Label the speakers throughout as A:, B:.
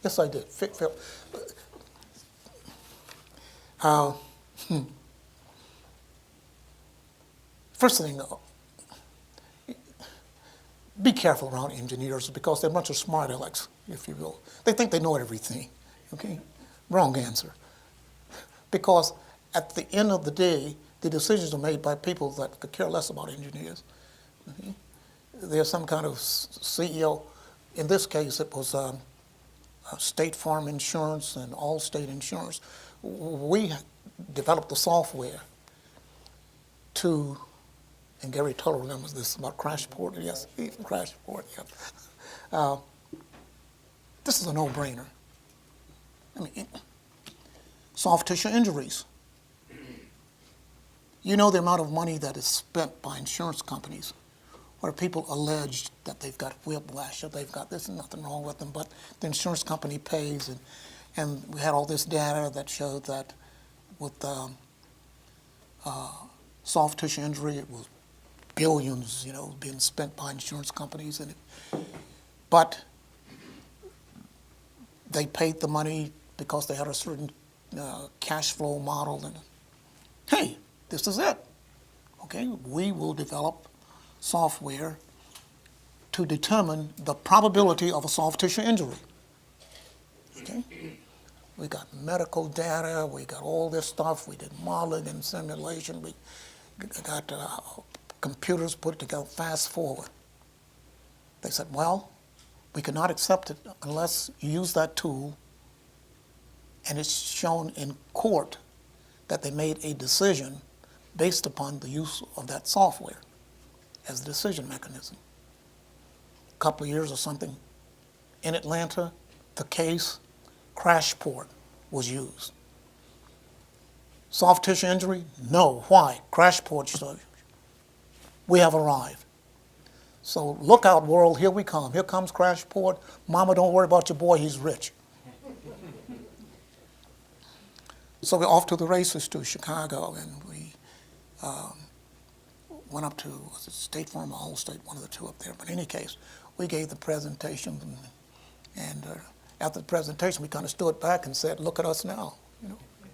A: Yes, I did. Uh, First thing, be careful around engineers because they're a bunch of smart alecks, if you will. They think they know everything, okay? Wrong answer. Because at the end of the day, the decisions are made by people that could care less about engineers. Okay? There's some kind of CEO. In this case, it was State Farm Insurance and Allstate Insurance. We developed the software to, and Gary Tuller remembers this about Crashport. Yes, Crashport. Yep. This is a no-brainer. I mean, soft tissue injuries. You know the amount of money that is spent by insurance companies where people allege that they've got whiplash or they've got this and nothing wrong with them, but the insurance company pays. And we had all this data that showed that with soft tissue injury, it was billions, being spent by insurance companies. But they paid the money because they had a certain cash flow model. And hey, this is it. Okay, we will develop software to determine the probability of a soft tissue injury. Okay, we got medical data, we got all this stuff, we did modeling and simulation, we got computers put together. Fast forward. They said, well, we cannot accept it unless you use that tool and it's shown in court that they made a decision based upon the use of that software as the decision mechanism. A couple of years or something, in Atlanta, the case Crashport was used. Soft tissue injury? No. Why? Crashport. So we have arrived. So look out, world, here we come. Here comes Crashport. Mama, don't worry about your boy, he's rich. So we're off to the races to Chicago, and we went up to, was it State Farm or Allstate, one of the two up there. But in any case, we gave the presentation, and after the presentation, we kind of stood back and said, look at us now,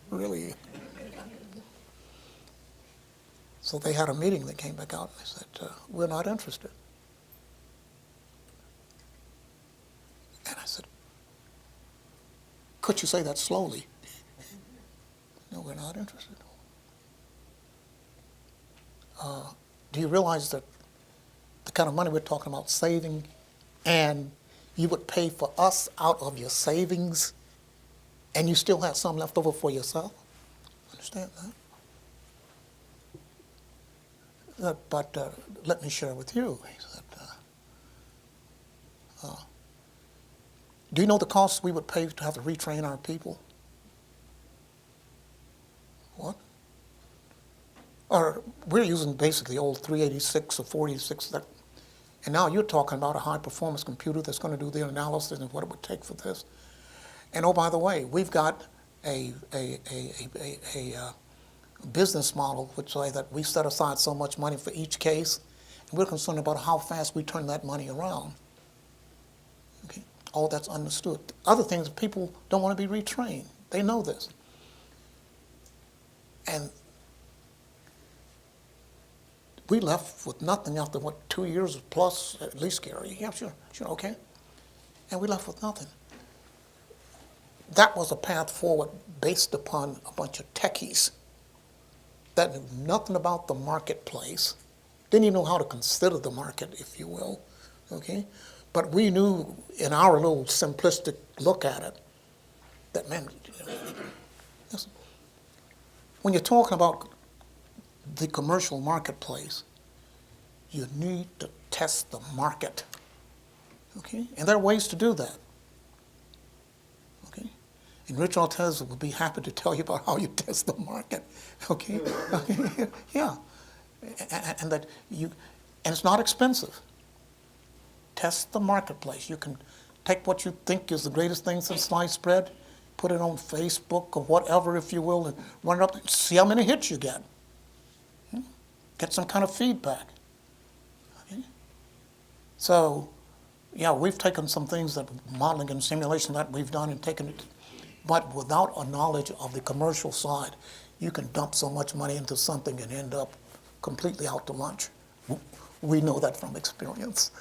A: really. So they had a meeting, they came back out, and they said, we're not interested. And I said, could you say that slowly? No, we're not interested. Do you realize that the kind of money we're talking about saving, and you would pay for us out of your savings, and you still have some left over for yourself? Understand that? But let me share with you. He said, do you know the cost we would pay to have to retrain our people? What? Or we're using basically old 386 or 486, and now you're talking about a high-performance computer that's going to do the analysis and what it would take for this. And oh, by the way, we've got a business model which say that we set aside so much money for each case, and we're concerned about how fast we turn that money around. Okay, all that's understood. Other things, people don't want to be retrained. They know this. And we left with nothing after, 2 years plus, at least, Gary? Yeah, sure, okay. And we left with nothing. That was a path forward based upon a bunch of techies that knew nothing about the marketplace, didn't even know how to consider the market, if you will, okay? But we knew in our little simplistic look at it that, man, listen, when you're talking about the commercial marketplace, you need to test the market, okay? And there are ways to do that, okay? And Rich Ortez would be happy to tell you about how you test the market, okay? Yeah, and that and it's not expensive. Test the marketplace. You can take what you think is the greatest thing since sliced bread, put it on Facebook or whatever, if you will, and run it up and see how many hits you get. Get some kind of feedback. Okay? So Yeah, we've taken some things that modeling and simulation that we've done and taken it, but without a knowledge of the commercial side, you can dump so much money into something and end up completely out to lunch. We know that from experience.